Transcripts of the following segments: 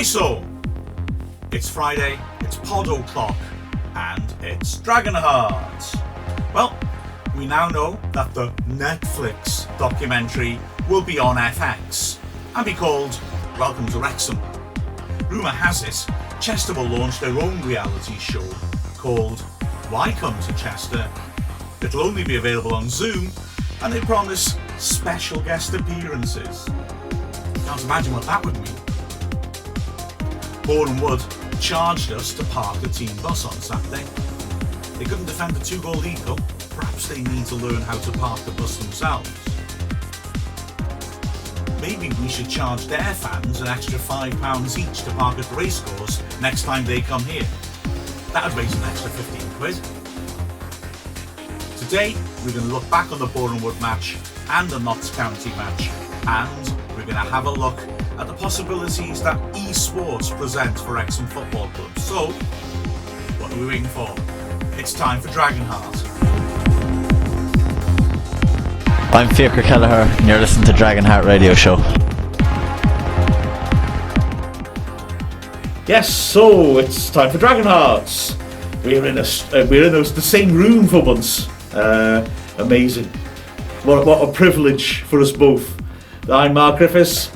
so, it's Friday, it's pod o'clock, and it's Dragonheart. Well, we now know that the Netflix documentary will be on FX and be called Welcome to Wrexham. Rumour has it, Chester will launch their own reality show called Why Come to Chester. It'll only be available on Zoom, and they promise special guest appearances. Can't imagine what that would mean. Boreham Wood charged us to park the team bus on Saturday. They couldn't defend a 2-goal lead though. Perhaps they need to learn how to park the bus themselves. Maybe we should charge their fans an extra £5 each to park at the racecourse next time they come here. That would raise an extra 15 quid. Today, we're going to look back on the Boreham Wood match and the Notts County match, and we're going to have a look at the possibilities that esports present for Wrexham Football Club. So, what are we waiting for? It's time for Dragonheart. I'm Fiacre Kelleher, and you're listening to Dragonheart Radio Show. Yes, so it's time for Dragonhearts. We're in the same room for once. Amazing. What a privilege for us both. I'm Mark Griffiths.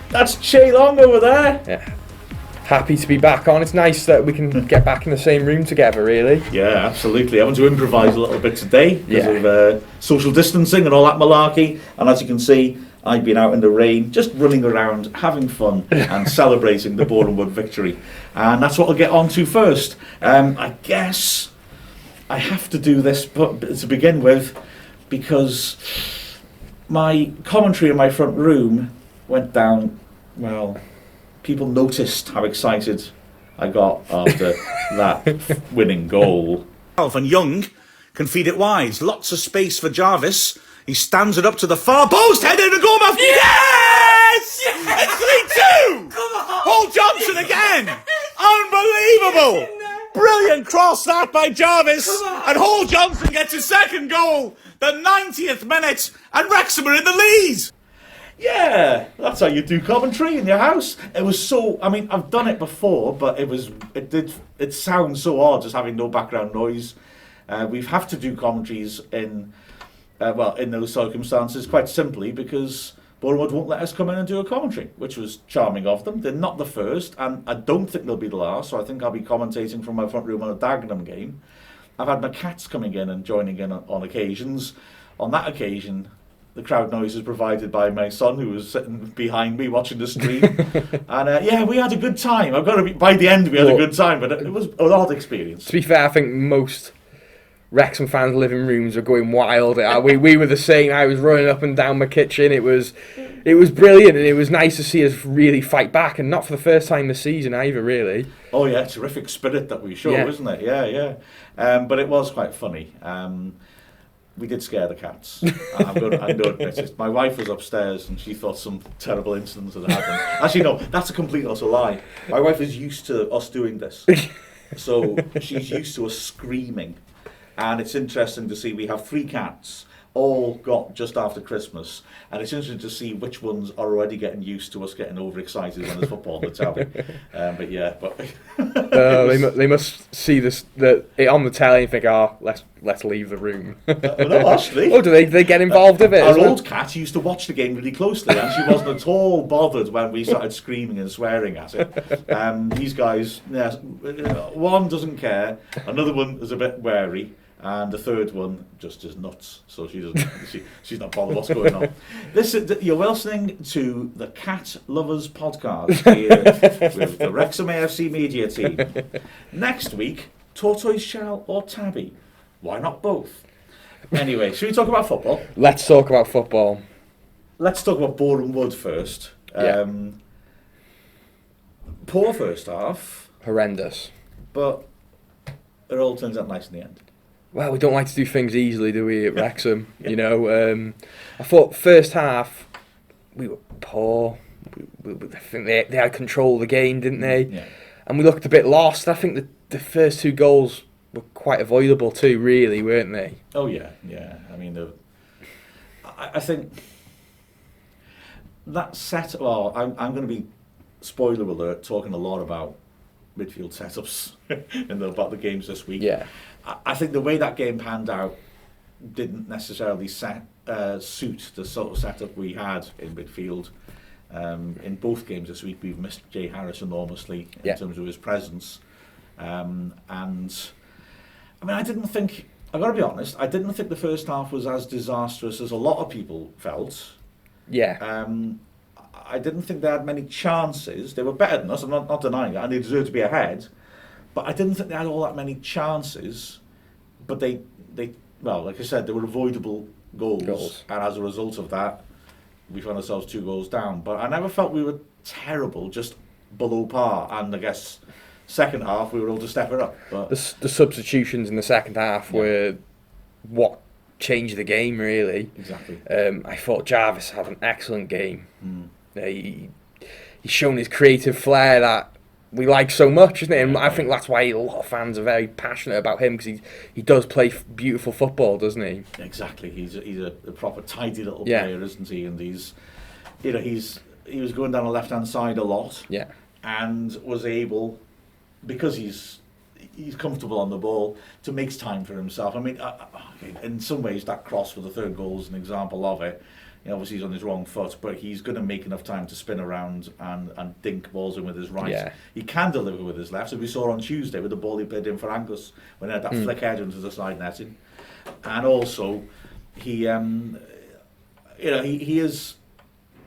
That's Chay Long over there. Yeah. Happy to be back on. It's nice that we can get back in the same room together, really. Yeah, absolutely. Having to improvise a little bit today because of social distancing and all that malarkey. And as you can see, I've been out in the rain, just running around, having fun and celebrating the Boreham Wood victory. And that's what I'll get on to first. I guess I have to do this to begin with because my commentary in my front room went down, well, people noticed how excited I got after that winning goal. And Young can feed it wide. Lots of space for Jarvis. He stands it up to the far post, headed and goal mouth. Yes! It's 3-2! Come on! Paul Johnson again! Unbelievable! Brilliant cross that by Jarvis, and Hall Johnson gets his second goal, the 90th minute, and Wrexham are in the lead! Yeah, that's how you do commentary in your house. It was so, I mean, I've done it before, but it sounds so odd just having no background noise. We have to do commentaries in those circumstances quite simply because Boreham Wood won't let us come in and do a commentary, which was charming of them. They're not the first, and I don't think they'll be the last, so I think I'll be commentating from my front room on a Dagenham game. I've had my cats coming in and joining in on occasions. On that occasion, the crowd noise is provided by my son, who was sitting behind me watching the stream. And we had a good time. By the end, we had a good time, but it was an odd experience. To be fair, I think most Wrexham fans' living rooms are going wild. We were the same. I was running up and down my kitchen. It was brilliant, and it was nice to see us really fight back, and not for the first time this season either, really. Oh yeah, terrific spirit that we show, isn't it? Yeah. But it was quite funny. We did scare the cats. I'm going to admit it. My wife was upstairs and she thought some terrible incidents had happened. Actually, no, that's a complete utter lie. My wife is used to us doing this. So she's used to us screaming. And it's interesting to see we have 3 cats, all got just after Christmas. And it's interesting to see which ones are already getting used to us getting overexcited when there's football on the telly. They must see this on the telly and think, let's leave the room. No, actually. Oh, do they get involved with it? Our old cat used to watch the game really closely, and she wasn't at all bothered when we started screaming and swearing at it. These guys, one doesn't care, another one is a bit wary, and the third one just is nuts. So she's not bothered what's going on. You're listening to the Cat Lovers podcast here with the Wrexham AFC media team. Next week, tortoise shell or tabby? Why not both? Anyway, should we talk about football? Let's talk about football. Let's talk about Boreham Wood first. Poor first half. Horrendous. But it all turns out nice in the end. Well, we don't like to do things easily, do we, at Wrexham? You know, I thought first half we were poor. I think they had control of the game, didn't they? Yeah. And we looked a bit lost. I think the first 2 goals were quite avoidable too, really, weren't they? Oh yeah. I mean, I think that set. Well, I'm going to be spoiler alert, talking a lot about midfield setups about the games this week. Yeah. I think the way that game panned out didn't necessarily suit the sort of setup we had in midfield. In both games this week, we've missed Jay Harris enormously in terms of his presence. And I mean, I've got to be honest, I didn't think the first half was as disastrous as a lot of people felt. Yeah. I didn't think they had many chances. They were better than us, I'm not denying that, and they deserved to be ahead. But I didn't think they had all that many chances. But they well, like I said, they were avoidable goals. And as a result of that, we found ourselves 2 goals down. But I never felt we were terrible, just below par. And I guess second half, we were able to step it up. But the substitutions in the second half were what changed the game, really. Exactly. I thought Jarvis had an excellent game. He's shown his creative flair that we like so much, isn't it? And I think that's why a lot of fans are very passionate about him, because he does play beautiful football, doesn't he? Exactly. He's a proper tidy little player, isn't he? And he was going down the left hand side a lot. Yeah. And was able, because he's comfortable on the ball, to make time for himself. I mean, in some ways, that cross for the third goal is an example of it. Obviously, he's on his wrong foot, but he's going to make enough time to spin around and dink balls in with his right. Yeah. He can deliver with his left, as we saw on Tuesday with the ball he played in for Angus when he had that flick head into the side netting. And also, he is,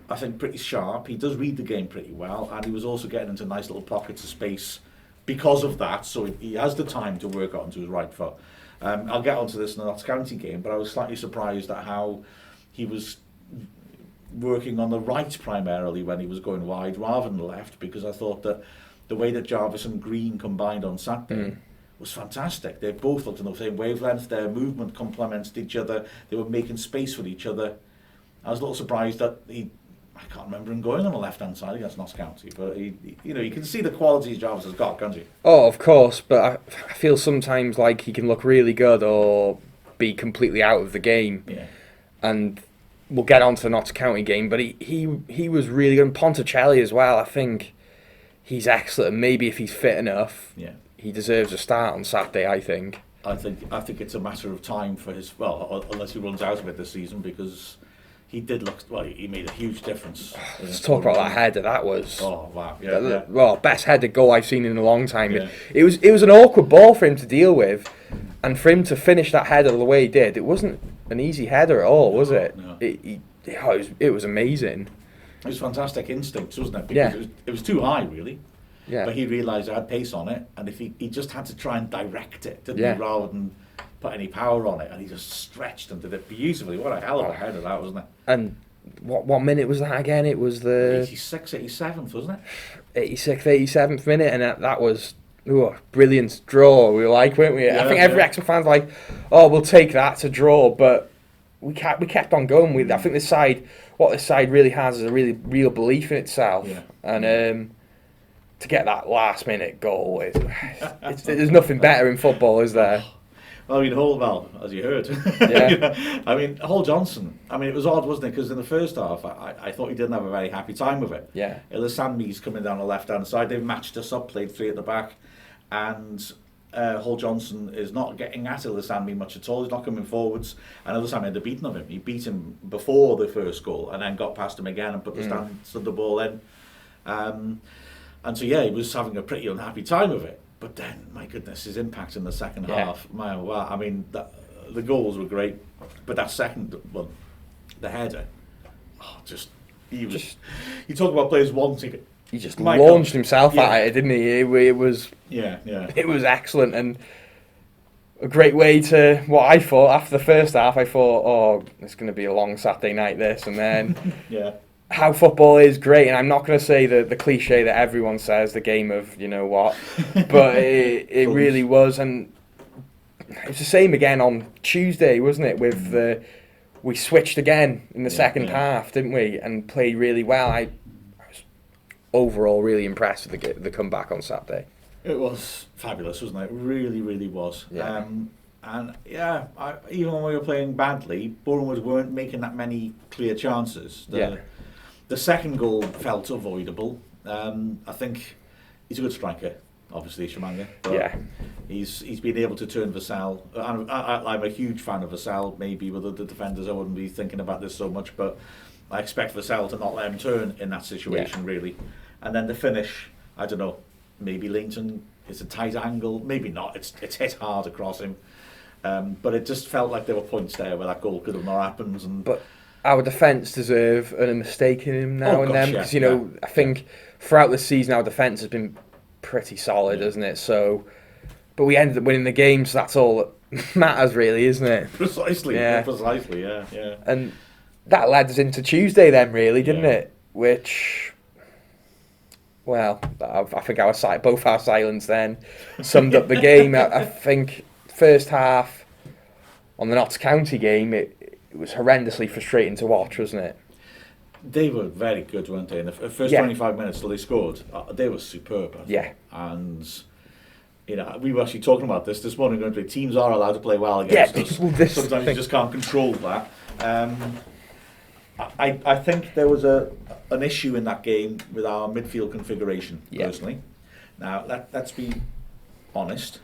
I think, pretty sharp. He does read the game pretty well, and he was also getting into nice little pockets of space because of that, so he has the time to work onto his right foot. I'll get onto this in the Notts County game, but I was slightly surprised at how he was working on the right primarily when he was going wide rather than the left, because I thought that the way that Jarvis and Green combined on Saturday was fantastic. They both looked on the same wavelength, their movement complemented each other, they were making space for each other. I was a little surprised that I can't remember him going on the left hand side against Notts County, but you can see the qualities Jarvis has got, can't you? Oh, of course, but I feel sometimes like he can look really good or be completely out of the game. Yeah. And we'll get on to the Notts County game, but he was really good. And Ponticelli as well, I think he's excellent. Maybe if he's fit enough, he deserves a start on Saturday, I think. I think it's a matter of time for unless he runs out of it this season, because he did look, he made a huge difference. Let's talk about that header. That was wow, best headed goal I've seen in a long time. Yeah. It was an awkward ball for him to deal with, and for him to finish that header the way he did, it wasn't an easy header at all, was it? No. It was amazing. It was fantastic instincts, wasn't it? Because it was too high, really. Yeah. But he realised it had pace on it, and if he just had to try and direct it, didn't he, rather than put any power on it, and he just stretched and did it beautifully. What a hell of a header that, wasn't it? And what minute was that again? It was the 86th, 87th, wasn't it? 86th, 87th minute, and that was brilliant draw. We were like, weren't we? I think every Wrexham fan's like, oh, we'll take that to draw, but we kept on going with it. I think this side really has is a really real belief in itself, and to get that last minute goal, there's nothing better in football, is there? Well, I mean, as you heard. I mean, Hull Johnson, it was odd, wasn't it? Because in the first half, I thought he didn't have a very happy time with it. Yeah. Ilisami's coming down the left-hand side. They've matched us up, played 3 at the back. And Hull Johnson is not getting at Ilisami much at all. He's not coming forwards. And Ilisami had the beating of him. He beat him before the first goal and then got past him again and put the ball in. And so, he was having a pretty unhappy time with it. But then, my goodness, his impact in the second half, the goals were great, but that second one, the header, you talk about players wanting it. He just launched himself at it, didn't he? It was it was excellent, and a great way to, what I thought, after the first half, I thought, oh, it's going to be a long Saturday night, this, and then how football is great, and I'm not going to say the cliche that everyone says, the game of you know what, but it really was, and it's the same again on Tuesday, wasn't it? With we switched again in the second half, didn't we? And played really well. I was overall really impressed with the comeback on Saturday. It was fabulous, wasn't it? It really, really was. Yeah. Even when we were playing badly, Boreham Wood weren't making that many clear chances. The second goal felt avoidable. I think he's a good striker, obviously, Shamanga. But Yeah. He's been able to turn Vassell. I'm a huge fan of Vassell. Maybe with the defenders, I wouldn't be thinking about this so much, but I expect Vassell to not let him turn in that situation, really. And then the finish, I don't know, maybe Leighton, it's a tight angle, maybe not, it's hit hard across him. But it just felt like there were points there where that goal could have not happened. But our defence deserve a mistake in him now and then, because I think throughout the season our defence has been pretty solid, hasn't it? So, but we ended up winning the game, so that's all that matters, really, isn't it? Precisely, yeah. And that led us into Tuesday then, really, didn't it? Which, well, I think both our silence then summed up the game. I think first half on the Notts County game, it was horrendously frustrating to watch, wasn't it? They were very good, weren't they? In the first 25 minutes till they scored, they were superb. Yeah. And we were actually talking about this morning. Going to teams are allowed to play well against us. Sometimes you just can't control that. I think there was an issue in that game with our midfield configuration, personally. Now, let's be honest.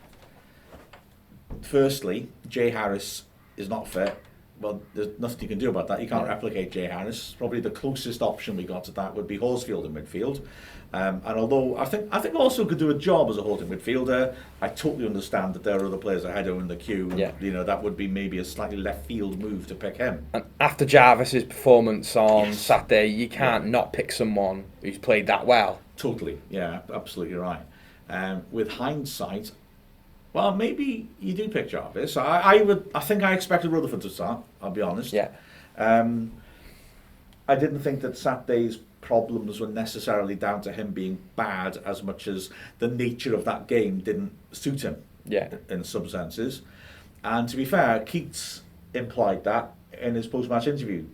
Firstly, Jay Harris is not fit. Well, there's nothing you can do about that. You can't replicate Jay Harris. Probably the closest option we got to that would be Horsfield in midfield. And although I think also could do a job as a holding midfielder, I totally understand that there are other players ahead of him in the queue. And, that would be maybe a slightly left field move to pick him. And after Jarvis's performance on Saturday, you can't not pick someone who's played that well. Totally, yeah, absolutely right. With hindsight, well, maybe you do pick Jarvis. I think I expected Rutherford to start, I'll be honest. Yeah. I didn't think that Saturday's problems were necessarily down to him being bad as much as the nature of that game didn't suit him. Yeah. In some senses. And to be fair, Keats implied that in his post-match interview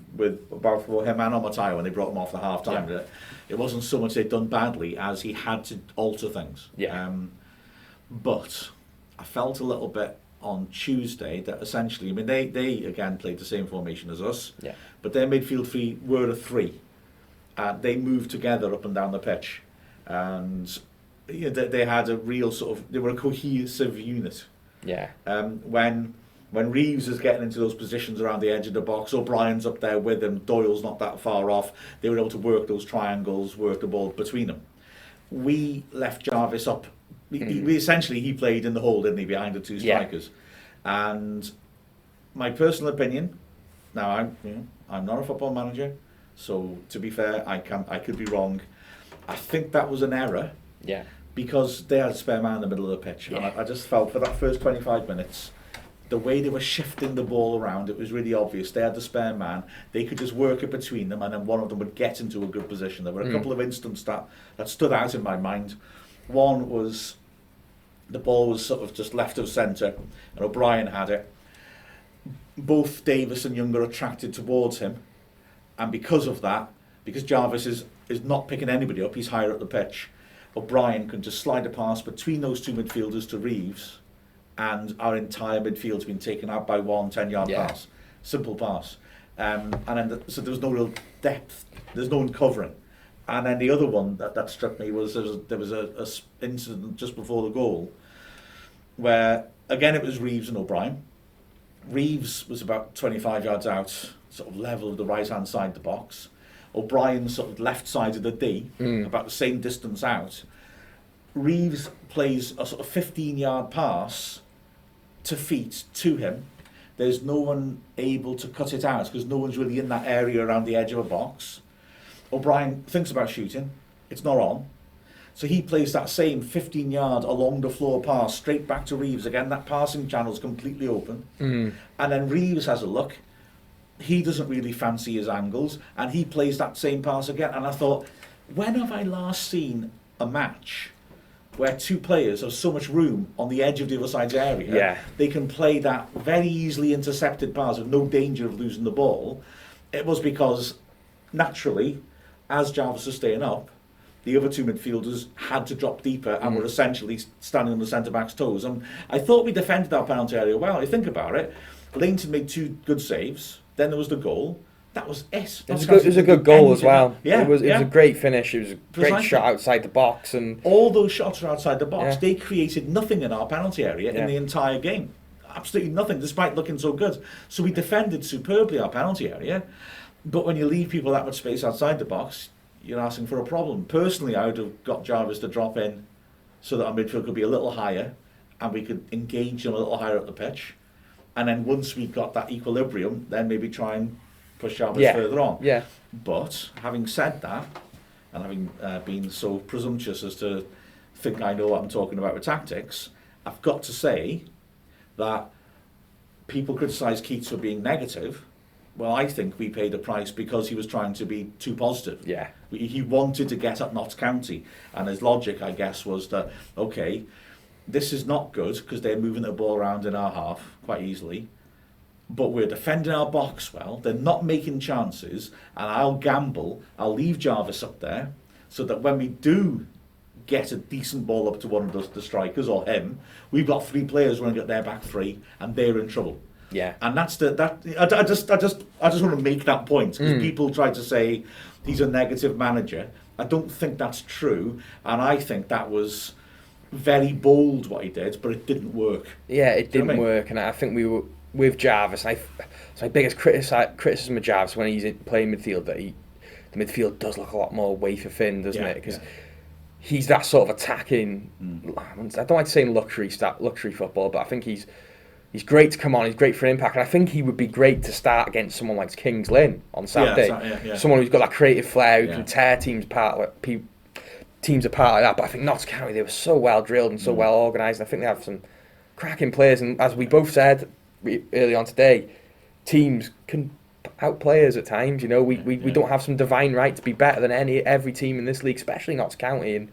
about for him and Omotayo when they brought him off the half-time. Yeah. It wasn't so much they'd done badly as he had to alter things. Yeah. But I felt a little bit on Tuesday that essentially, I mean, they again played the same formation as us, but their midfield three were a three. They moved together up and down the pitch, and they had a real they were a cohesive unit. Yeah. When Reeves is getting into those positions around the edge of the box, O'Brien's up there with him, Doyle's not that far off, they were able to work those triangles, work the ball between them. We left Jarvis up. He played in the hole, didn't he, behind the two strikers. And my personal opinion, now I'm not a football manager, so to be fair, I could be wrong. I think that was an error. Yeah. Because they had a spare man in the middle of the pitch, and I just felt for that first 25 minutes, the way they were shifting the ball around, it was really obvious. They had the spare man. They could just work it between them, and then one of them would get into a good position. There were a couple of instances that stood out in my mind. One was the ball was sort of just left of centre, and O'Brien had it. Both Davis and Young are attracted towards him, and because of that, because Jarvis is not picking anybody up, he's higher up the pitch, O'Brien can just slide a pass between those two midfielders to Reeves, and our entire midfield's been taken out by one 10-yard pass. Simple pass. And then so there was no real depth. There's no one covering. And then the other one that struck me was there was a incident just before the goal where, again, it was Reeves and O'Brien. Reeves was about 25 yards out, sort of level of the right-hand side of the box. O'Brien's sort of left side of the D, about the same distance out. Reeves plays a sort of 15-yard pass to feet to him. There's no one able to cut it out because no one's really in that area around the edge of a box. O'Brien thinks about shooting. It's not on. So he plays that same 15-yard along the floor pass straight back to Reeves. Again, that passing channel's completely open. And then Reeves has a look. He doesn't really fancy his angles, and he plays that same pass again. And I thought, when have I last seen a match where two players have so much room on the edge of the other side's area, they can play that very easily intercepted pass with no danger of losing the ball? It was because, naturally, as Jarvis was staying up, the other two midfielders had to drop deeper and were essentially standing on the centre-back's toes. And I thought we defended our penalty area well. You think about it, Leighton made two good saves, then there was the goal. that was it. It was a good goal as well. Yeah, it was a great finish. It was a great shot outside the box, and all those shots were outside the box. Yeah. They created nothing in our penalty area in the entire game. Absolutely nothing, despite looking so good. So we defended superbly our penalty area, but when you leave people that much space outside the box, you're asking for a problem. Personally, I would have got Jarvis to drop in so that our midfield could be a little higher and we could engage them a little higher up the pitch. And then once we got that equilibrium, then maybe try and push Jarvis further on. Yeah. But having said that, and having been so presumptuous as to think I know what I'm talking about with tactics, I've got to say that people criticise Keats for being negative. Well, I think we paid a price because he was trying to be too positive. Yeah. He wanted to get at Notts County, and his logic, I guess, was that, okay, this is not good because they're moving the ball around in our half quite easily, but we're defending our box well, they're not making chances, and I'll gamble, I'll leave Jarvis up there so that when we do get a decent ball up to one of the strikers or him, we've got 3 players running at their back 3 and they're in trouble. Yeah. And that's I just want to make that point, because people try to say he's a negative manager. I don't think that's true, and I think that was very bold what he did, but it didn't work. Yeah, it didn't work, and I think we were with Jarvis. It's my biggest criticism of Jarvis when he's playing midfield, that the midfield does look a lot more wafer thin, doesn't it? Because he's that sort of attacking. I don't like saying luxury football, but I think he's great to come on. He's great for an impact, and I think he would be great to start against someone like Kings Lynn on Saturday. Someone who's got that creative flair, who can tear teams apart like that. But I think Notts County, they were so well drilled and so well organised. I think they have some cracking players, and as we both said early on today, teams can outplay us at times. You know, we don't have some divine right to be better than every team in this league, especially Notts County and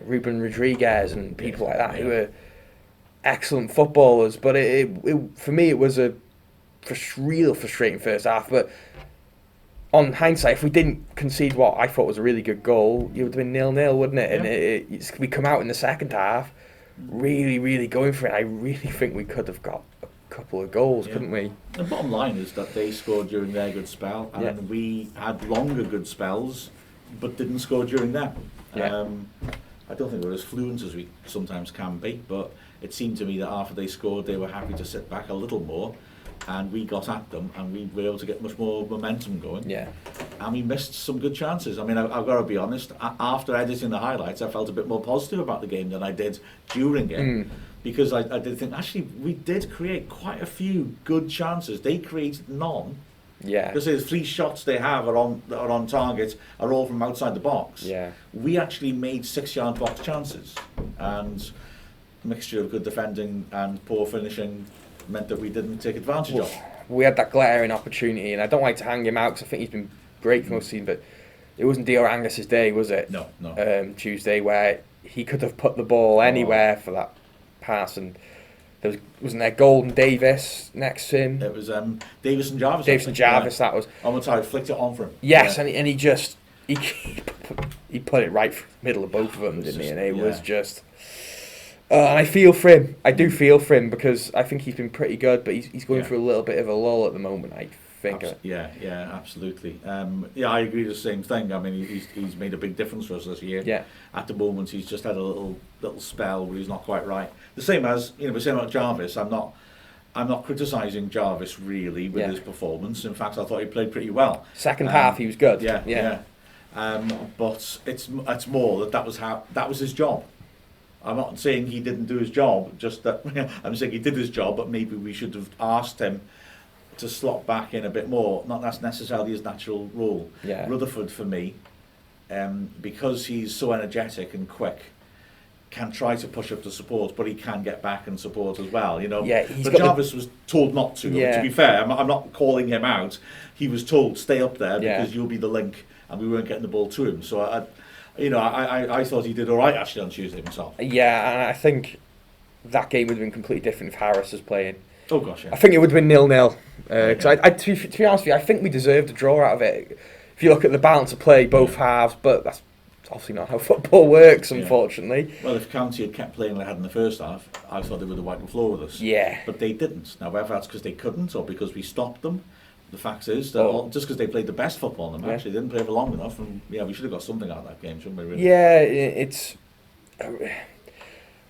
Ruben Rodriguez and people like that who are excellent footballers. But for me, it was a real frustrating first half. But on hindsight, if we didn't concede what I thought was a really good goal, it would have been 0-0, wouldn't it? And we come out in the second half really, really going for it. I really think we could have got a couple of goals, couldn't we? The bottom line is that they scored during their good spell, and we had longer good spells, but didn't score during them. I don't think we're as fluent as we sometimes can be, but it seemed to me that after they scored, they were happy to sit back a little more, and we got at them, and we were able to get much more momentum going. Yeah. And we missed some good chances. I mean, I've got to be honest, after editing the highlights, I felt a bit more positive about the game than I did during it. Because I did think, actually, we did create quite a few good chances. They created none. Yeah. Because the 3 shots they have that are on target are all from outside the box. Yeah. We actually made 6-yard box chances, and a mixture of good defending and poor finishing meant that we didn't take advantage of. We had that glaring opportunity, and I don't like to hang him out because I think he's been great for most of the season, but it wasn't Dior Angus's day, was it? No. Tuesday, where he could have put the ball anywhere for that pass, and wasn't there Golden Davis next to him? It was Davis and Jarvis. That was. Almontari flicked it on for him. Yes, and he just he put it right through the middle of both of them, didn't he? And it was just. And I feel for him. I do feel for him because I think he's been pretty good, but he's going through a little bit of a lull at the moment, I think. Absolutely. I agree with the same thing. I mean, he's made a big difference for us this year. Yeah. At the moment, he's just had a little spell where he's not quite right. The same as we're saying about Jarvis. I'm not criticising Jarvis really with his performance. In fact, I thought he played pretty well. Second half, he was good. But it's more that was his job. I'm not saying he didn't do his job. Just that I'm saying he did his job, but maybe we should have asked him to slot back in a bit more. Not that's necessarily his natural role. Yeah. Rutherford, for me, because he's so energetic and quick, can try to push up to support, but he can get back and support as well. Yeah, but Jarvis was told not to. Yeah. To be fair, I'm not calling him out. He was told stay up there because you'll be the link, and we weren't getting the ball to him. So I thought he did all right actually on Tuesday myself. Yeah, and I think that game would have been completely different if Harris was playing. Oh gosh, yeah. I think it would have been 0-0. Because to be honest with you, I think we deserved a draw out of it. If you look at the balance of play, both halves, but that's obviously not how football works, unfortunately. Well, if County had kept playing like they had in the first half, I thought they would have wiped the floor with us. Yeah. But they didn't. Now, whether that's because they couldn't or because we stopped them, the fact is that just because they played the best football in the match, they didn't play for long enough, and we should have got something out of that game, shouldn't we? Really? Yeah,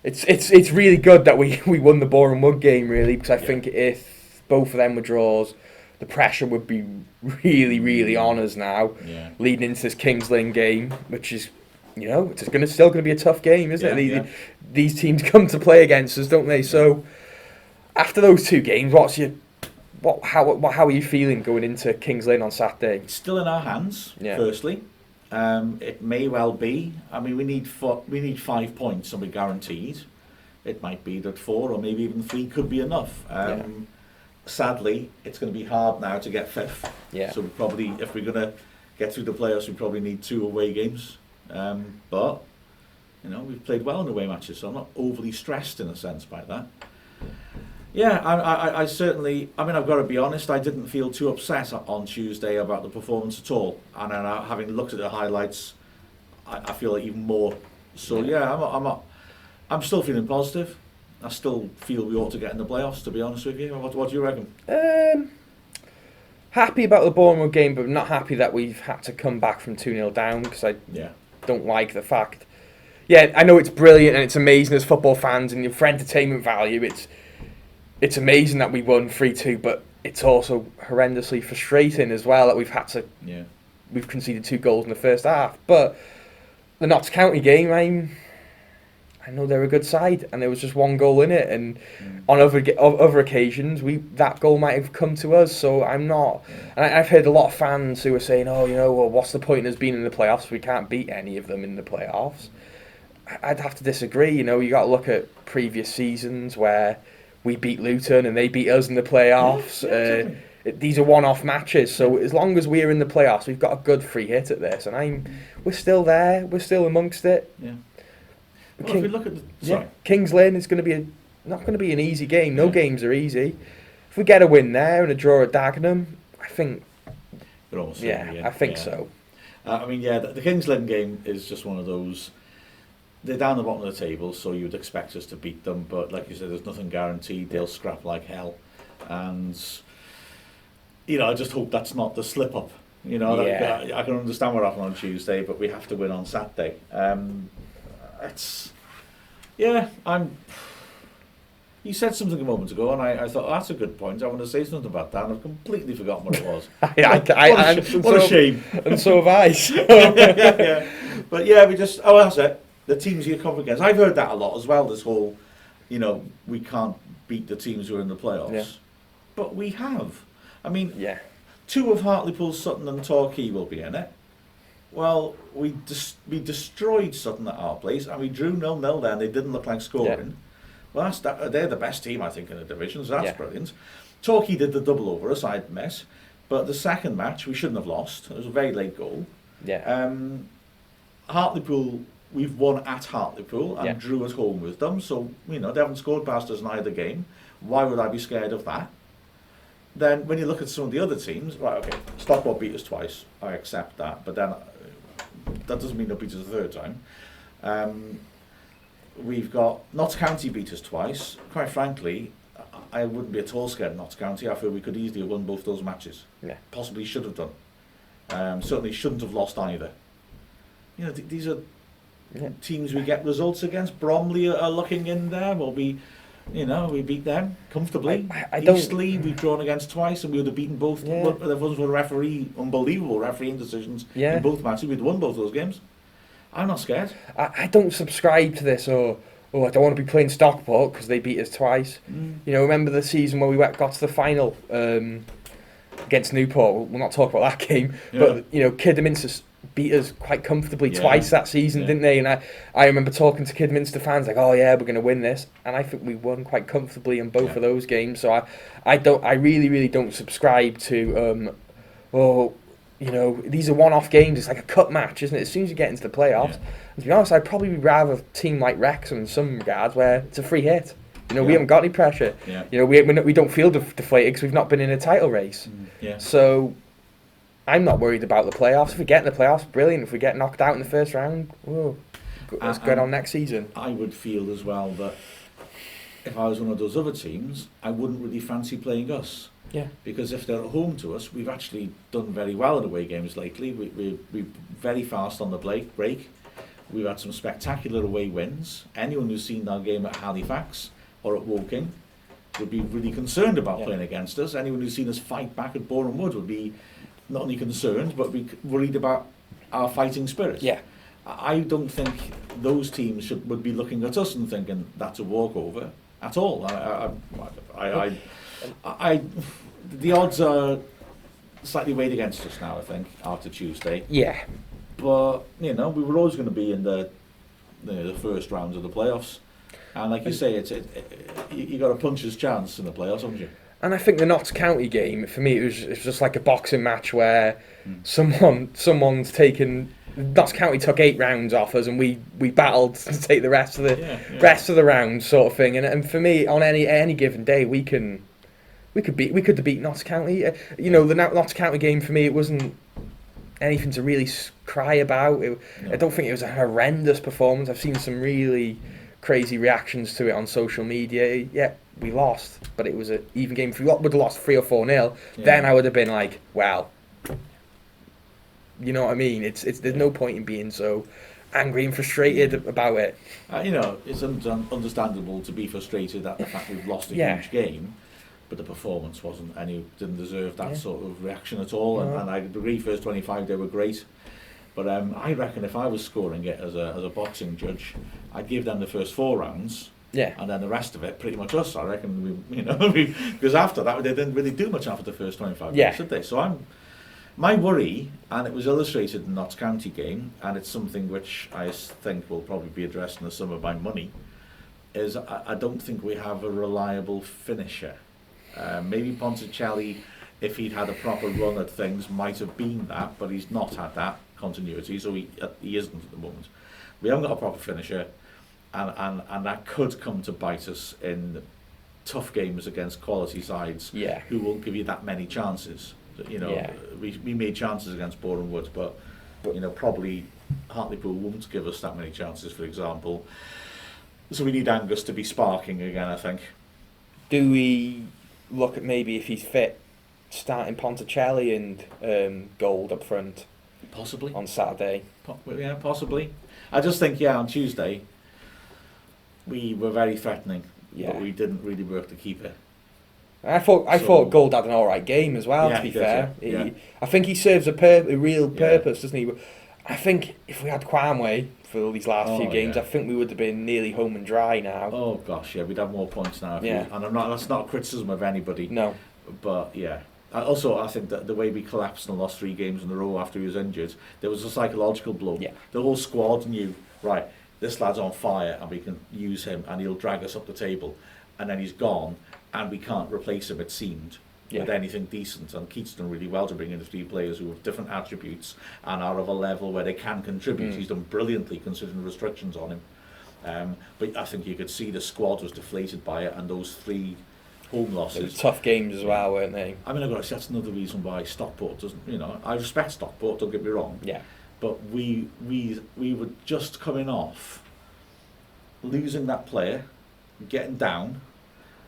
it's really good that we won the Boreham Wood game, really, because I think if both of them were draws, the pressure would be really, really on us now, leading into this Kings Lynn game, which is, it's still going to be a tough game, isn't it? These teams come to play against us, don't they? So after those two games, how are you feeling going into Kings Lynn on Saturday? It's still in our hands. Firstly, it may well be. I mean, we need 5 points, and we're guaranteed. It might be that 4 or maybe even 3 could be enough. Sadly, it's going to be hard now to get 5th. So we probably, if we're going to get through the playoffs, we probably need 2 away games. But we've played well in away matches, so I'm not overly stressed in a sense by that. I certainly. I mean, I've got to be honest. I didn't feel too upset on Tuesday about the performance at all, and having looked at the highlights, I feel even more. So I'm still feeling positive. I still feel we ought to get in the playoffs, to be honest with you. What do you reckon? Happy about the Bournemouth game, but not happy that we've had to come back from 2-0 down, because I don't like the fact. I know it's brilliant and it's amazing as football fans, and for entertainment value, it's amazing that we won 3-2, but it's also horrendously frustrating as well that we've had to. We've conceded 2 goals in the first half. But the Notts County game, I know they're a good side, and there was just 1 goal in it, and on other occasions that goal might have come to us. So I'm not. And I've heard a lot of fans who are saying, well, what's the point in us being in the playoffs? We can't beat any of them in the playoffs. I'd have to disagree. You got to look at previous seasons where we beat Luton and they beat us in the playoffs. These are one-off matches, so as long as we're in the playoffs, we've got a good free hit at this, and we're still there. We're still amongst it. Well, if we look at Kings Lynn is going to be not going to be an easy game. No games are easy. If we get a win there and a draw at Dagenham, I think. I think so. I mean, the Kings Lynn game is just one of those. They're down the bottom of the table, so you'd expect us to beat them. But like you said, there's nothing guaranteed. They'll scrap like hell, and I just hope that's not the slip up. I can understand what happened on Tuesday, but we have to win on Saturday. You said something a moment ago, and I thought, that's a good point. I want to say something about that, and I've completely forgotten what it was. What a shame. And so have I. But we just, that's it. The teams you come against. I've heard that a lot as well, this whole, we can't beat the teams who are in the playoffs. But we have. I mean, 2 of Hartlepool, Sutton and Torquay will be in it. Well, we destroyed Sutton at our place, and we drew 0-0 there, and they didn't look like scoring. Well, they're the best team, I think, in the division, so that's brilliant. Torquay did the double over us, I admit, but the second match, we shouldn't have lost. It was a very late goal. Hartlepool, we've won at Hartlepool and drew at home with them, so, they haven't scored past us in either game. Why would I be scared of that? Then, when you look at some of the other teams, right, okay, Stockport beat us twice, I accept that, but then that doesn't mean they'll beat us a third time. We've got Notts County beat us twice. Quite frankly, I wouldn't be at all scared of Notts County. I feel we could easily have won both those matches. Possibly should have done. Certainly shouldn't have lost either. These are teams we get results against. Bromley are looking in there. Well, we beat them comfortably. Eastleigh, we've drawn against twice, and we would have beaten both. There was unbelievable refereeing decisions in both matches. We'd won both those games. I'm not scared. I don't subscribe to this, or I don't want to be playing Stockport because they beat us twice. Remember the season where we got to the final against Newport? We'll not talk about that game, but Kidderminster beat us quite comfortably twice that season, didn't they? And I remember talking to Kidderminster fans like, we're going to win this, and I think we won quite comfortably in both of those games. So I really, really don't subscribe to these are one-off games. It's like a cup match, isn't it? As soon as you get into the playoffs, and to be honest, I'd probably rather a team like Wrexham in some regards where it's a free hit. We haven't got any pressure. We don't feel deflated because we've not been in a title race. So I'm not worried about the playoffs. If we get in the playoffs, brilliant. If we get knocked out in the first round, let's get on next season. I would feel as well that if I was one of those other teams, I wouldn't really fancy playing us. Yeah. Because if they're at home to us, we've actually done very well in away games lately. We're very fast on the break. We've had some spectacular away wins. Anyone who's seen our game at Halifax or at Woking would be really concerned about playing against us. Anyone who's seen us fight back at Boreham Wood would be not only concerned, but be worried about our fighting spirit. Yeah. I don't think those teams would be looking at us and thinking that's a walkover at all. The odds are slightly weighed against us now, I think, after Tuesday. Yeah. But, we were always going to be in the first rounds of the playoffs. And like you say, you got a puncher's chance in the playoffs, haven't you? And I think the Notts County game, for me, it was just like a boxing match where someone's taken... Notts County took 8 rounds off us, and we battled to take the rest of the rounds, sort of thing. And for me, on any given day, we could beat Notts County. The Notts County game, for me, it wasn't anything to really cry about. I don't think it was a horrendous performance. I've seen some really crazy reactions to it on social media. Yeah, we lost, but it was an even game. If we would have lost 3 or 4-0, then I would have been like, wow. You know what I mean? There's no point in being so angry and frustrated about it. It's understandable to be frustrated at the fact we've lost a huge game, but the performance didn't deserve that sort of reaction at all. And I agree, first 25 they were great, but I reckon if I was scoring it as a boxing judge, I'd give them the first 4 rounds. Yeah. And then the rest of it, pretty much us. I reckon because after that they didn't really do much after the first 25 minutes, did they? So my worry, and it was illustrated in the Notts County game, and it's something which I think will probably be addressed in the summer by money, is I don't think we have a reliable finisher. Maybe Ponticelli, if he'd had a proper run at things, might have been that, but he's not had that continuity, so he isn't at the moment. We haven't got a proper finisher, and that could come to bite us in tough games against quality sides who won't give you that many chances. We made chances against Boreham Wood, but probably Hartlepool won't give us that many chances, for example. So we need Angus to be sparking again, I think. Do we look at maybe, if he's fit, starting Ponticelli and Gold up front? Possibly. On Saturday? Possibly. I just think, on Tuesday, we were very threatening, but we didn't really work the keeper. I thought Gold had an all right game as well. To be fair, I think he serves a real purpose, doesn't he? I think if we had Quamway for these last few games, I think we would have been nearly home and dry now. Oh gosh, we'd have more points now. And that's not a criticism of anybody. No, but I think that the way we collapsed and lost 3 games in a row after he was injured, there was a psychological blow. Yeah. The whole squad knew, right, this lad's on fire, and we can use him, and he'll drag us up the table, and then he's gone. And we can't replace him, it seemed, with anything decent. And Keats done really well to bring in 3 players who have different attributes and are of a level where they can contribute. He's done brilliantly considering the restrictions on him. But I think you could see the squad was deflated by it, and those 3 home losses. They were tough games as well, weren't they? I mean, that's another reason why Stockport doesn't. I respect Stockport. Don't get me wrong. Yeah. But we were just coming off losing that player, getting down,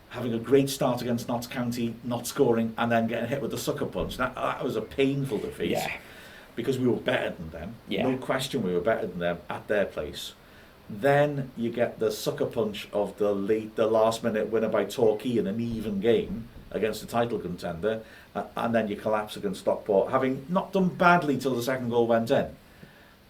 having a great start against Notts County, not scoring, and then getting hit with the sucker punch. That was a painful defeat, because we were better than them. No question, we were better than them at their place. Then you get the sucker punch of the last minute winner by Torquay in an even game against a title contender, and then you collapse against Stockport, having not done badly till the second goal went in.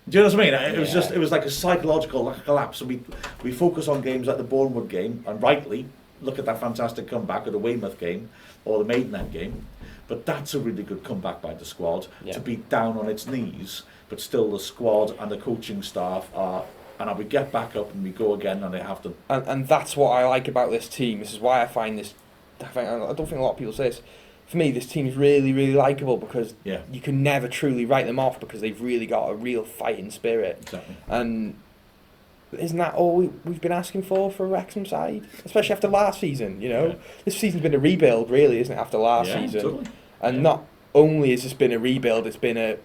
Do you know what I mean? It was like a psychological collapse. And we focus on games like the Boreham Wood game, and rightly. Look at that fantastic comeback of the Weymouth game or the Maidenhead game, but that's a really good comeback by the squad to be down on its knees, but still the squad and the coaching staff are, and we get back up and we go again, and they have to. And that's what I like about this team. This is why I find this. I don't think a lot of people say this. For me, this team is really, really likeable because you can never truly write them off because they've really got a real fighting spirit. Exactly. And isn't that all we've been asking for a Wrexham side? Especially after last season, This season's been a rebuild, really, isn't it, after last season? Totally. And not only has this been a rebuild, it's been a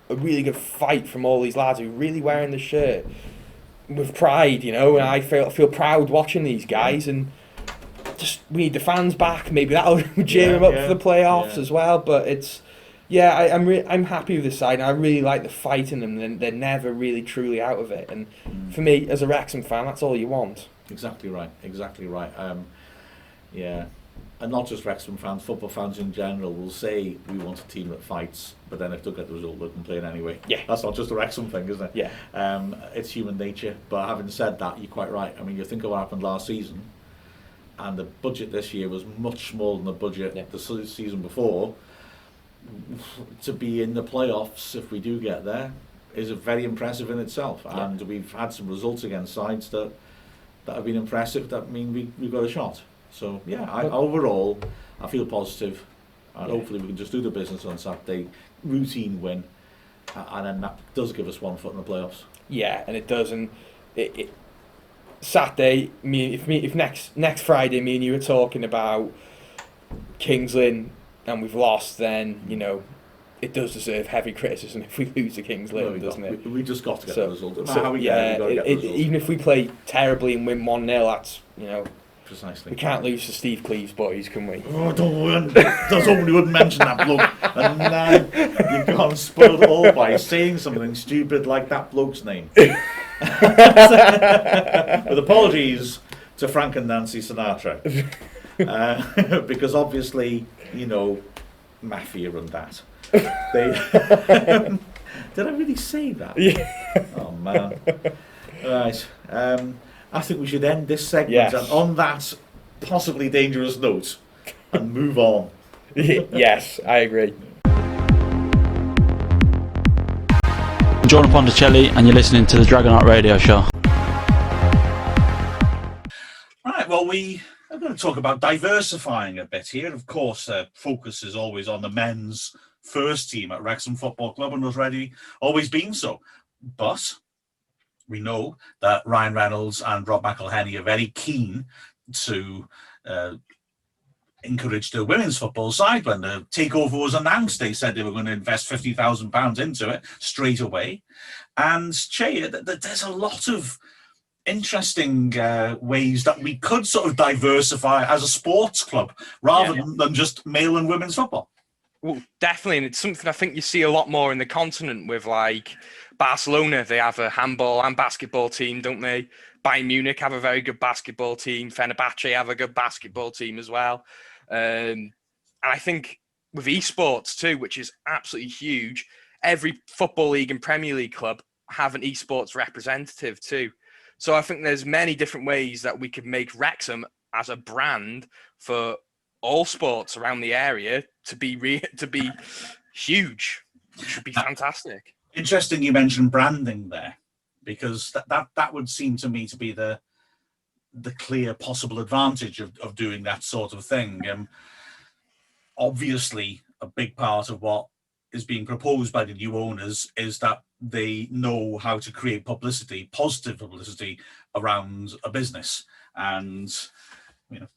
really good fight from all these lads who are really wearing the shirt with pride, and I feel proud watching these guys, and we need the fans back. Maybe that'll cheer them up for the playoffs as well. But it's I'm happy with this side. And I really like the fight in them. They're never really truly out of it. And for me, as a Wrexham fan, that's all you want. Exactly right. And not just Wrexham fans, football fans in general will say we want a team that fights, but then if they get the result, they'll complain anyway. Yeah. That's not just a Wrexham thing, is it? Yeah. It's human nature. But having said that, you're quite right. I mean, you think of what happened last season, and the budget this year was much smaller than the budget the season before. To be in the playoffs, if we do get there, is very impressive in itself. And we've had some results against sides that have been impressive, that mean we've got a shot. So overall, I feel positive, and hopefully we can just do the business on Saturday, routine win, and then that does give us 1 foot in the playoffs. Yeah, and it does. And Saturday, if next Friday, me and you were talking about Kings Lynn and we've lost, then it does deserve heavy criticism if we lose to Kings Lynn, doesn't it? We just got to get the result. Even if we play terribly and win 1-0, that's Precisely. We can't lose to Steve Cleeve's boys, can we? Oh, don't. That's all we wouldn't mention that bloke. And now you've gone and spoiled it all by saying something stupid like that bloke's name. With apologies to Frank and Nancy Sinatra. Because obviously, mafia and that. Did I really say that? Yeah. Oh, man. Right. I think we should end this segment on that possibly dangerous note and move on. Yes, I agree. I'm John Ponticelli and you're listening to the Dragonheart radio show. Right, well, we are going to talk about diversifying a bit here. Of course, focus is always on the men's first team at Wrexham Football Club and has always been so. But we know that Ryan Reynolds and Rob McElhenney are very keen to encourage the women's football side. When the takeover was announced, they said they were going to invest £50,000 into it straight away. And Chay, there's a lot of interesting ways that we could sort of diversify as a sports club rather than just male and women's football. Well, definitely, and it's something I think you see a lot more in the continent with, like, Barcelona. They have a handball and basketball team, don't they? Bayern Munich have a very good basketball team. Fenerbahce have a good basketball team as well. And I think with esports too, which is absolutely huge, every football league and Premier League club have an esports representative too. So I think there's many different ways that we could make Wrexham as a brand for all sports around the area to be huge, which would be fantastic. Interesting you mentioned branding there, because that would seem to me to be the clear possible advantage of doing that sort of thing. Obviously, a big part of what is being proposed by the new owners is that they know how to create publicity, positive publicity around a business, and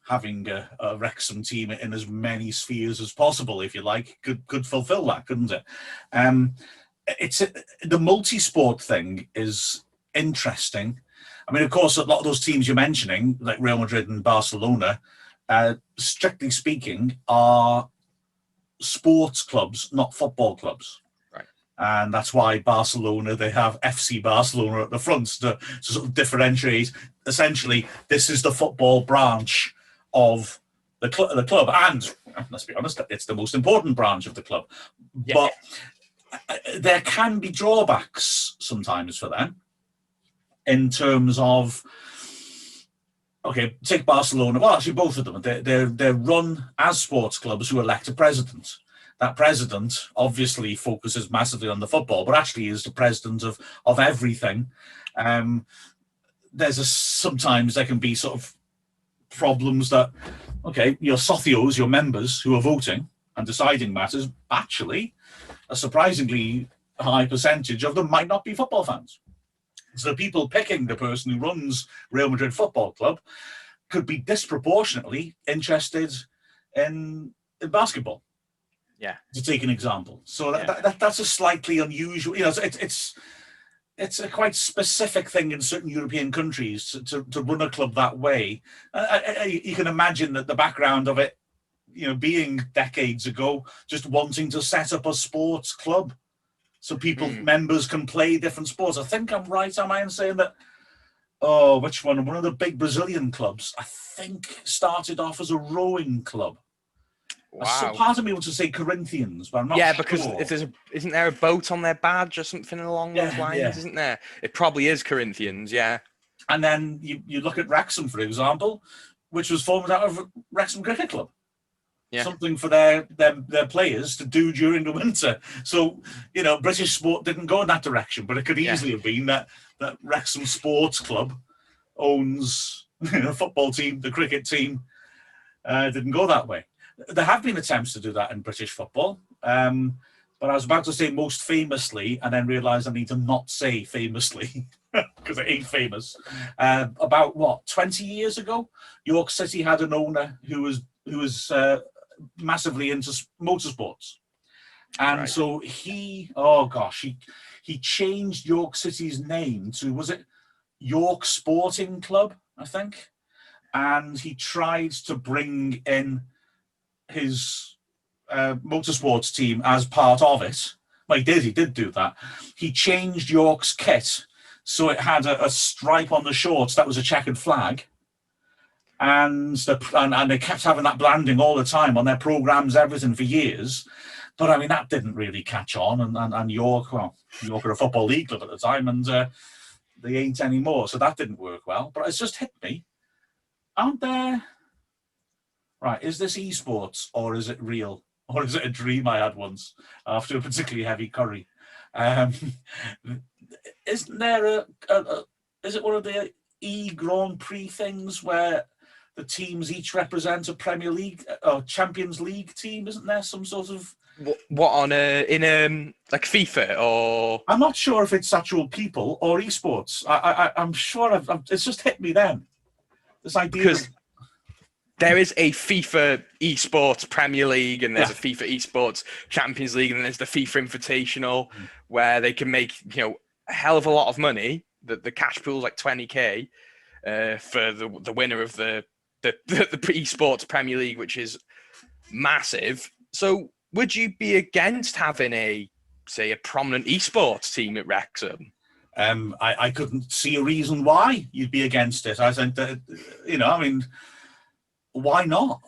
having a Wrexham team in as many spheres as possible, if you like, could fulfill that, couldn't it? The multi-sport thing is interesting. I mean, of course, a lot of those teams you're mentioning, like Real Madrid and Barcelona, strictly speaking, are sports clubs, not football clubs. Right. And that's why Barcelona, they have FC Barcelona at the front to sort of differentiate. Essentially, this is the football branch of the club. And let's be honest, it's the most important branch of the club. Yeah. But there can be drawbacks sometimes for them in terms of, okay, take Barcelona. Well, actually, both of them. They're run as sports clubs who elect a president. That president obviously focuses massively on the football, but actually is the president of everything. Sometimes there can be sort of problems that, okay, your socios, your members who are voting and deciding matters, actually, a surprisingly high percentage of them might not be football fans. So the people picking the person who runs Real Madrid Football Club could be disproportionately interested in basketball. Yeah. To take an example. So that's a slightly unusual, it's it's a quite specific thing in certain European countries to run a club that way. You can imagine that the background of it, being decades ago, just wanting to set up a sports club so members can play different sports. I think I'm right, am I, in saying that? Oh, which one? One of the big Brazilian clubs, I think, started off as a rowing club. Wow. So part of me wants to say Corinthians, but I'm not sure. Because if isn't there a boat on their badge or something along those lines, isn't there? It probably is Corinthians, yeah. And then you look at Wrexham, for example, which was formed out of Wrexham Cricket Club. Yeah. Something for their players to do during the winter. So, British sport didn't go in that direction, but it could easily have been that Wrexham Sports Club owns the football team, the cricket team. Didn't go that way. There have been attempts to do that in British football, but I was about to say most famously, and then realised I need to not say famously because it ain't famous. About 20 years ago, York City had an owner who was massively into motorsports, and so he changed York City's name to, was it York Sporting Club, I think, and he tried to bring in his motorsports team as part of it. Well, he did do that. He changed York's kit so it had a stripe on the shorts that was a checkered flag, and they kept having that branding all the time on their programs, everything, for years. But I mean, that didn't really catch on, and York are a football league club at the time, and they ain't anymore, so that didn't work well. But it's just hit me. Aren't there... Right, is this esports, or is it real? Or is it a dream I had once after a particularly heavy curry? Isn't there is it one of the Grand Prix things where the teams each represent a Premier League or Champions League team? Isn't there some sort of... What on like FIFA, or... I'm not sure if it's actual people or esports. I'm sure it's just hit me then. This idea because there is a FIFA esports Premier League, and there's a FIFA esports Champions League, and there's the FIFA Invitational, where they can make a hell of a lot of money. The cash pool's like 20k for the winner of the esports Premier League, which is massive. So would you be against having a prominent esports team at Wrexham? I couldn't see a reason why you'd be against it. I think that, why not?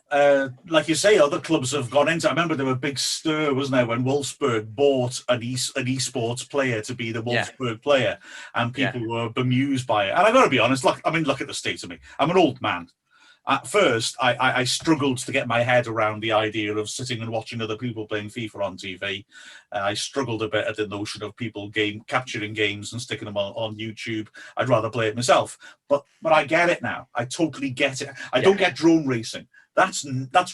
Like you say, other clubs have gone into... I remember there was a big stir, wasn't there, when Wolfsburg bought an esports player to be the Wolfsburg player, and people were bemused by it. And I've got to be honest, look at the state of me. I'm an old man. At first, I struggled to get my head around the idea of sitting and watching other people playing FIFA on TV. I struggled a bit at the notion of people capturing games and sticking them on YouTube. I'd rather play it myself. But I get it now. I totally get it. I don't get drone racing. That's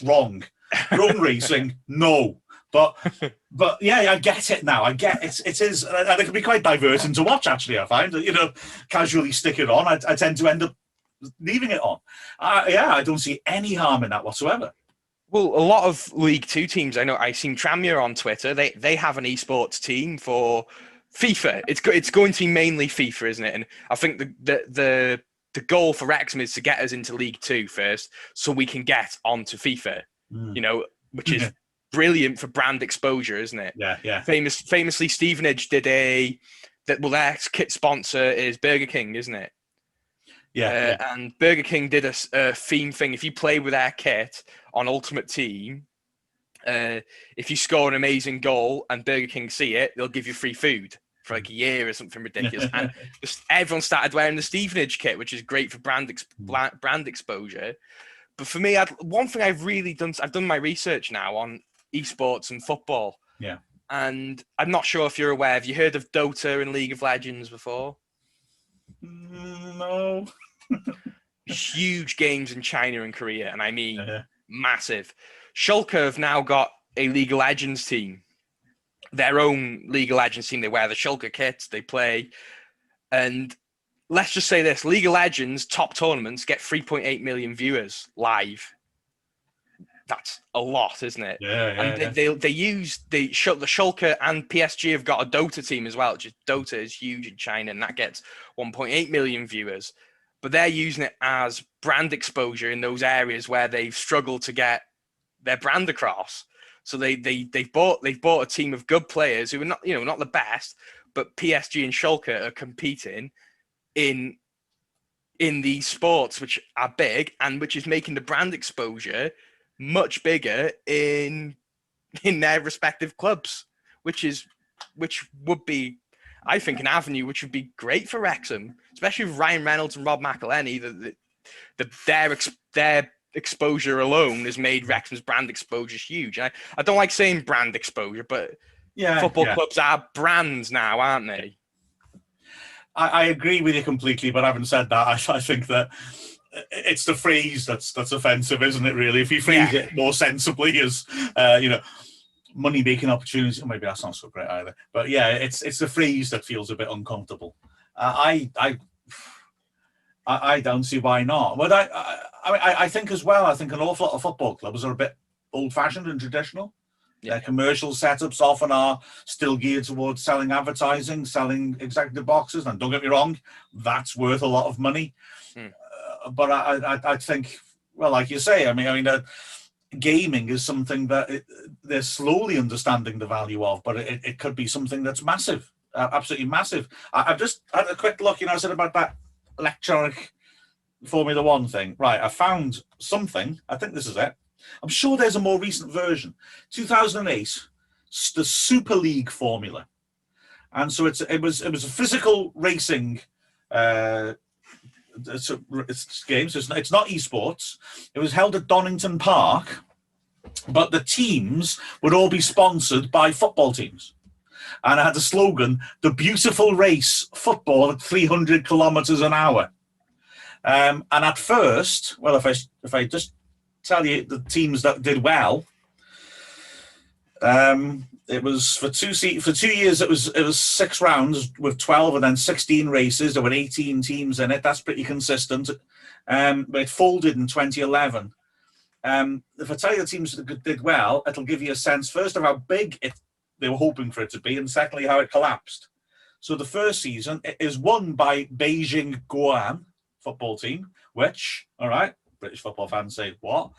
wrong. Drone racing, no. But yeah, I get it now. I get it. It is, and it can be quite diverting to watch. Actually, I find casually stick it on. I tend to end up leaving it on. I don't see any harm in that whatsoever. Well, a lot of League Two teams, I seen Tranmere on Twitter. They have an esports team for FIFA. It's going to be mainly FIFA, isn't it? And I think the goal for Wrexham is to get us into League Two first, so we can get onto FIFA. Which is brilliant for brand exposure, isn't it? Yeah. Famously, Stevenage did their kit sponsor is Burger King, isn't it? Yeah. And Burger King did a theme thing. If you play with their kit on Ultimate Team, if you score an amazing goal and Burger King see it, they'll give you free food for like a year or something ridiculous. And everyone started wearing the Stevenage kit, which is great for brand exposure. But for me, one thing I've done my research now on esports and football. Yeah. And I'm not sure if you're aware. Have you heard of Dota and League of Legends before? No. Huge games in China and Korea, and I mean massive. Schalke have now got a League of Legends team, their own League of Legends team. They wear the Schalke kits, they play, and let's just say this: League of Legends top tournaments get 3.8 million viewers live. that's a lot, isn't it? Yeah. They use the Schalke, and PSG have got a Dota team as well. Dota is huge in China, and that gets 1.8 million viewers. But they're using it as brand exposure in those areas where they've struggled to get their brand across. So they've bought a team of good players who are not the best, but PSG and Schalke are competing in these sports which are big and which is making the brand exposure much bigger in their respective clubs, which would be, I think, an avenue which would be great for Wrexham, especially with Ryan Reynolds and Rob McElhenney. Their exposure alone has made Wrexham's brand exposure huge. I don't like saying brand exposure, but football clubs are brands now, aren't they? I agree with you completely, but having said that, I think that it's the phrase that's offensive, isn't it? Really, if you phrase it more sensibly as money-making opportunities, maybe that's not so great either. But yeah, it's the phrase that feels a bit uncomfortable. I don't see why not. But I think as well. I think an awful lot of football clubs are a bit old-fashioned and traditional. Their commercial setups often are still geared towards selling advertising, selling executive boxes. And don't get me wrong, that's worth a lot of money. But I think, well, like you say, I mean, gaming is something that they're slowly understanding the value of, but it could be something that's massive, absolutely massive. I've just had a quick look. I said about that electronic Formula One thing. Right, I found something. I think this is it. I'm sure there's a more recent version. 2008, the Super League formula, and so it was a physical racing it's games. It's not esports. It was held at Donington Park, but the teams would all be sponsored by football teams, and I had the slogan: "The beautiful race, football at 300 kilometers an hour." And at first, well, if I just tell you the teams that did well, it was for 2 years. It was 6 rounds with 12 and then 16 races. There were 18 teams in it. That's pretty consistent. But it folded in 2011. If I tell you the teams that did well, it'll give you a sense first of how big they were hoping for it to be, and secondly how it collapsed. So the first season is won by Beijing Guoan football team, which, all right, British football fans say, what?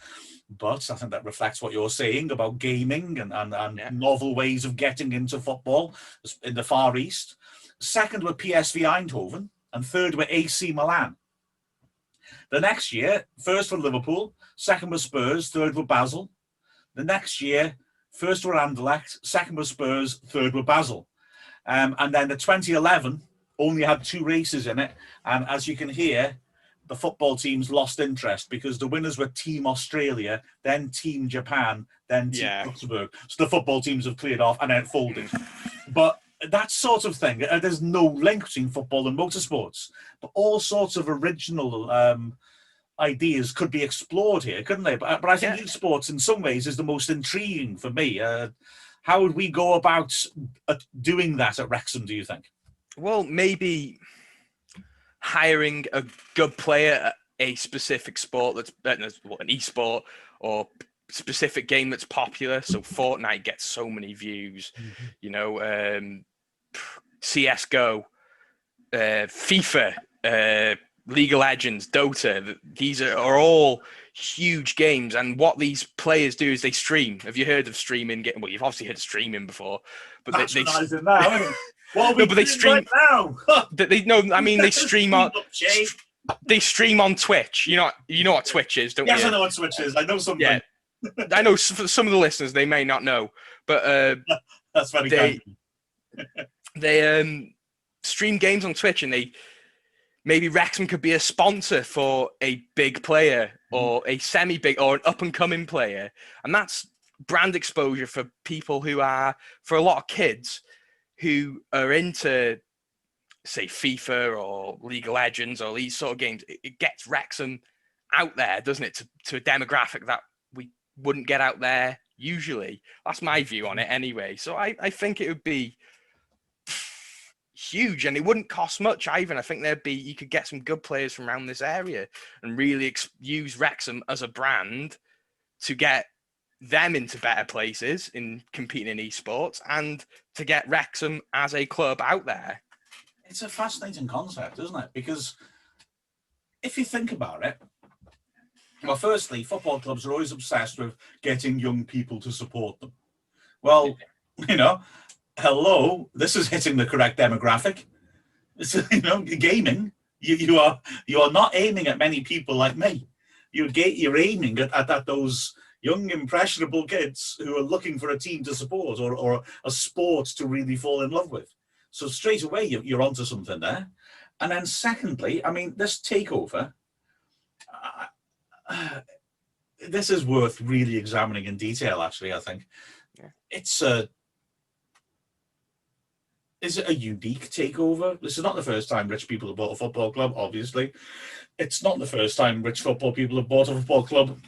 But I think that reflects what you're saying about gaming and novel ways of getting into football in the Far East. Second were PSV Eindhoven, and third were AC Milan. The next year, first were Liverpool, second were Spurs, third were Basel. The next year, first were Anderlecht, second were Spurs, third were Basel. And then the 2011 only had 2 races in it, and as you can hear, the football teams lost interest because the winners were Team Australia, then Team Japan, then Team Luxembourg. So the football teams have cleared off and then it folded. But that sort of thing, there's no link between football and motorsports. But all sorts of original ideas could be explored here, couldn't they? But I think esports in some ways is the most intriguing for me. How would we go about doing that at Wrexham, do you think? Well, maybe hiring a good player at a specific sport that's an esport or specific game that's popular. So Fortnite gets so many views, CSGO, FIFA, League of Legends, Dota. These are all huge games, and what these players do is they stream. Have you heard of streaming? Well, you've obviously heard of streaming before, but they stream right now. They stream on. They stream on Twitch. You know what Twitch is, don't you? Yes, I know what Twitch is. I know something. Yeah, I know for some of the listeners they may not know, but that's very kind. They stream games on Twitch, and maybe Wrexham could be a sponsor for a big player or a semi-big or an up-and-coming player, and that's brand exposure for people for a lot of kids who are into, say, FIFA or League of Legends or these sort of games. It gets Wrexham out there, doesn't it, to a demographic that we wouldn't get out there usually. That's my view on it anyway. So I think it would be huge, and it wouldn't cost much either. I think you could get some good players from around this area and really use Wrexham as a brand to get them into better places in competing in esports and to get Wrexham as a club out there. It's a fascinating concept, isn't it? Because if you think about it, well, firstly, football clubs are always obsessed with getting young people to support them. Well, hello, this is hitting the correct demographic. It's, gaming. You are not aiming at many people like me. You're aiming at those young, impressionable kids who are looking for a team to support or a sport to really fall in love with. So straight away, you're onto something there. And then secondly, I mean, this takeover, this is worth really examining in detail, actually, I think. Yeah. Is it a unique takeover? This is not the first time rich people have bought a football club, obviously. It's not the first time rich football people have bought a football club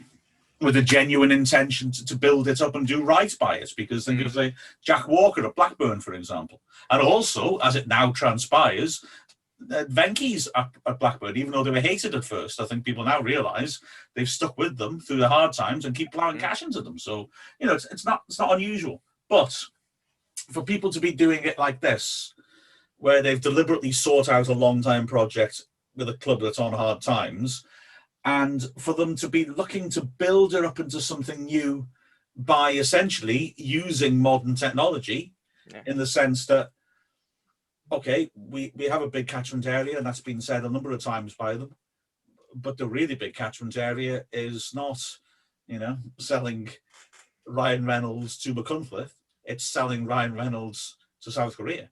with a genuine intention to build it up and do right by it. Because think of, say, Jack Walker at Blackburn, for example. And also, as it now transpires, Venky's at Blackburn, even though they were hated at first, I think people now realise they've stuck with them through the hard times and keep plowing cash into them. So, it's not unusual. But for people to be doing it like this, where they've deliberately sought out a long-time project with a club that's on hard times, and for them to be looking to build it up into something new by essentially using modern technology, in the sense that, okay, we have a big catchment area, and that's been said a number of times by them, but the really big catchment area is not, selling Ryan Reynolds to McCuntliffe. It's selling Ryan Reynolds to South Korea.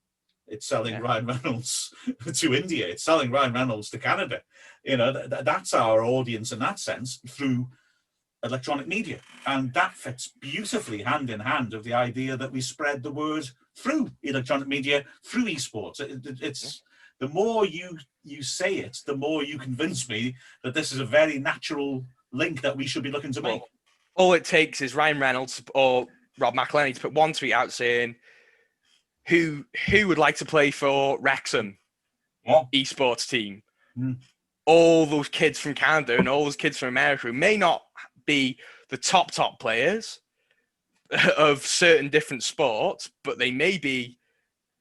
It's selling Ryan Reynolds to India. It's selling Ryan Reynolds to Canada. That's our audience in that sense through electronic media. And that fits beautifully hand in hand with the idea that we spread the word through electronic media, through esports. It's the more you say it, the more you convince me that this is a very natural link that we should be looking to make. All it takes is Ryan Reynolds or Rob McElhenney to put one tweet out saying, who would like to play for Wrexham esports team? All those kids from Canada and all those kids from America who may not be the top players of certain different sports, but they may be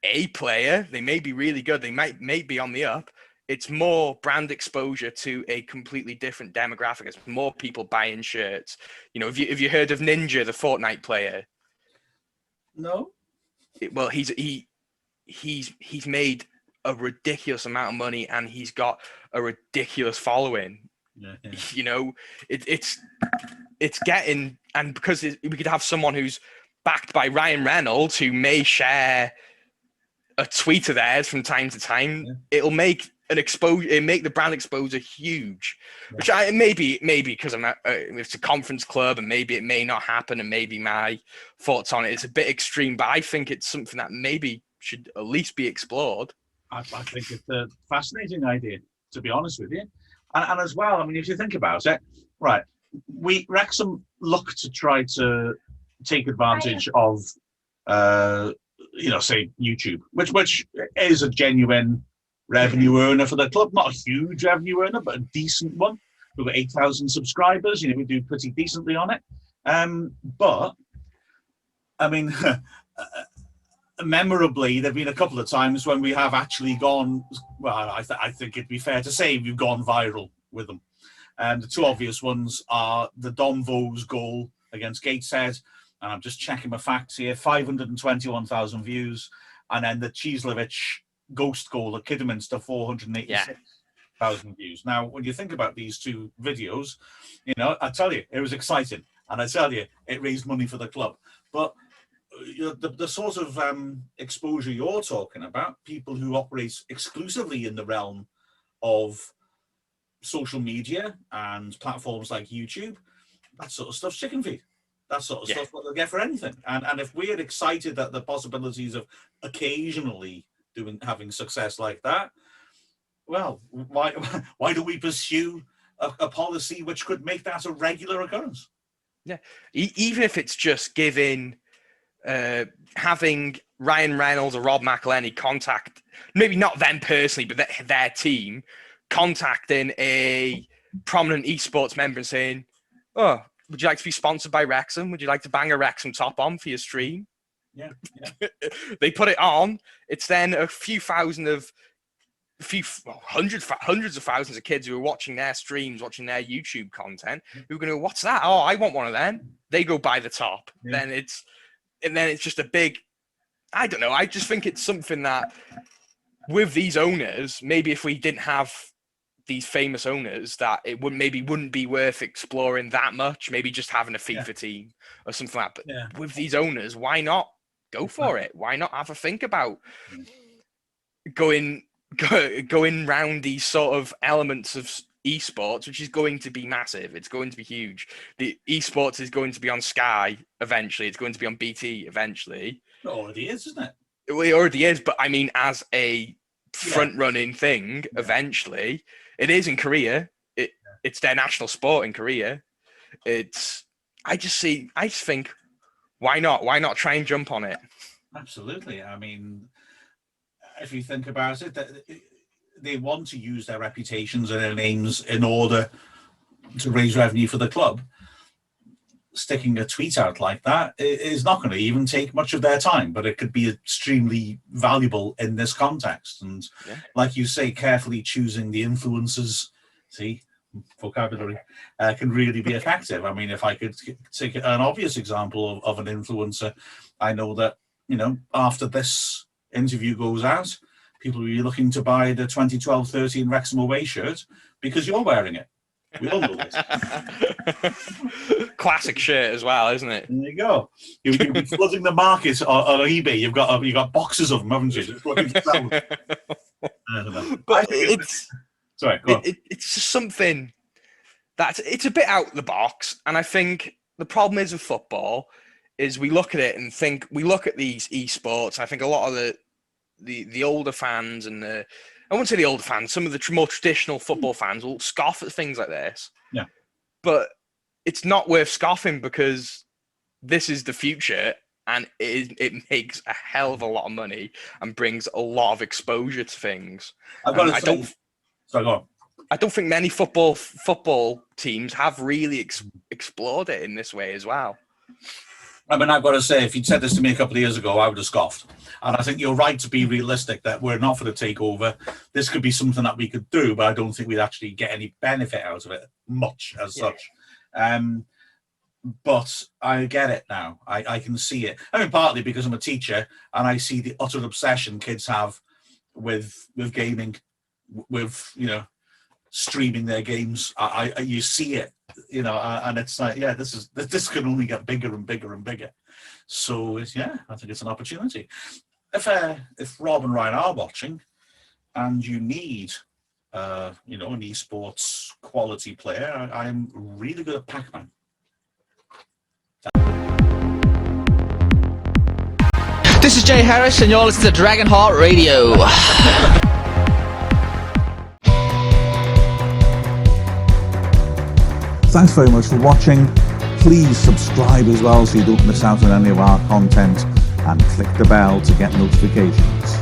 a player, they may be really good, they may be on the up. It's more brand exposure to a completely different demographic. It's more people buying shirts. Have you heard of Ninja, the Fortnite player? No. Well, he's made a ridiculous amount of money and he's got a ridiculous following. It's getting, and because we could have someone who's backed by Ryan Reynolds who may share a tweet of theirs from time to time, it'll make the brand exposure huge, which maybe because it's a conference club and maybe it may not happen, and maybe my thoughts on it is a bit extreme, but I think it's something that maybe should at least be explored. I think it's a fascinating idea, to be honest with you. And as well, I mean, if you think about it, right, Wrexham look to try to take advantage of, say YouTube, which is a genuine revenue earner for the club, not a huge revenue earner, but a decent one. We've got 8,000 subscribers. We do pretty decently on it. But I mean, memorably, there've been a couple of times when we have actually gone. Well, I think it'd be fair to say we've gone viral with them. And the two obvious ones are the Dom Vos goal against Gateshead, and I'm just checking my facts here: 521,000 views, and then the Cheeslevich ghost goal at Kidderminster, 486,000 views. Now, when you think about these two videos, I tell you, it was exciting, and I tell you, it raised money for the club. But the sort of exposure you're talking about, people who operate exclusively in the realm of social media and platforms like YouTube, that sort of stuff's chicken feed. That sort of stuff what they'll get for anything. And if we're excited at the possibilities of occasionally having success like that, well, why do we pursue a policy which could make that a regular occurrence? Yeah, even if it's just having Ryan Reynolds or Rob McElhenney contact, maybe not them personally, but their team, contacting a prominent esports member and saying, "Oh, would you like to be sponsored by Wrexham? Would you like to bang a Wrexham top on for your stream? Yeah. They put it on. It's then hundreds of thousands of kids who are watching their streams, watching their YouTube content, who are going to go, what's that? Oh, I want one of them. They go buy the top. Yeah. Then it's just a big, I don't know. I just think it's something that with these owners, maybe if we didn't have these famous owners, that it wouldn't be worth exploring that much. Maybe just having a FIFA team or something like that. But with these owners, why not go for it? Why not have a think about going round these sort of elements of esports, which is going to be massive. It's going to be huge. The esports is going to be on Sky eventually. It's going to be on BT eventually. It already is, isn't it? Well, it already is, but I mean, as a front-running thing, eventually, it is in Korea. It's their national sport in Korea. I just think, why not? Why not try and jump on it? Absolutely. I mean, if you think about it, they want to use their reputations and their names in order to raise revenue for the club. Sticking a tweet out like that is not going to even take much of their time, but it could be extremely valuable in this context. And like you say, carefully choosing the influencers, vocabulary, can really be effective. I mean, if I could take an obvious example of an influencer, I know that, after this interview goes out, people will be looking to buy the 2012-13 Wrexham away shirt because you're wearing it. We all know this. Classic shirt as well, isn't it? There you go. You've been flooding the market on eBay. You've got boxes of them, haven't you? Just looking to sell them. I don't know. But it's just something it's a bit out the box, and I think the problem is with football is we look at it and we look at these esports. I think a lot of the older fans and I wouldn't say the older fans, some of the more traditional football fans will scoff at things like this. Yeah. But it's not worth scoffing because this is the future and it makes a hell of a lot of money and brings a lot of exposure to things. I don't think many football teams have really explored it in this way as well. I mean, I've got to say, if you'd said this to me a couple of years ago, I would have scoffed. And I think you're right to be realistic that we're not for the takeover. This could be something that we could do, but I don't think we'd actually get any benefit out of it, much as such. But I get it now. I can see it. I mean, partly because I'm a teacher and I see the utter obsession kids have with gaming, with, streaming their games. You see it. And it's like, this can only get bigger and bigger and bigger. So I think it's an opportunity. If Rob and Ryan are watching, and you need, an esports quality player, I'm really good at Pac-Man. This is Jay Harris, and you're listening to Dragonheart Radio. Thanks very much for watching. Please subscribe as well so you don't miss out on any of our content, and click the bell to get notifications.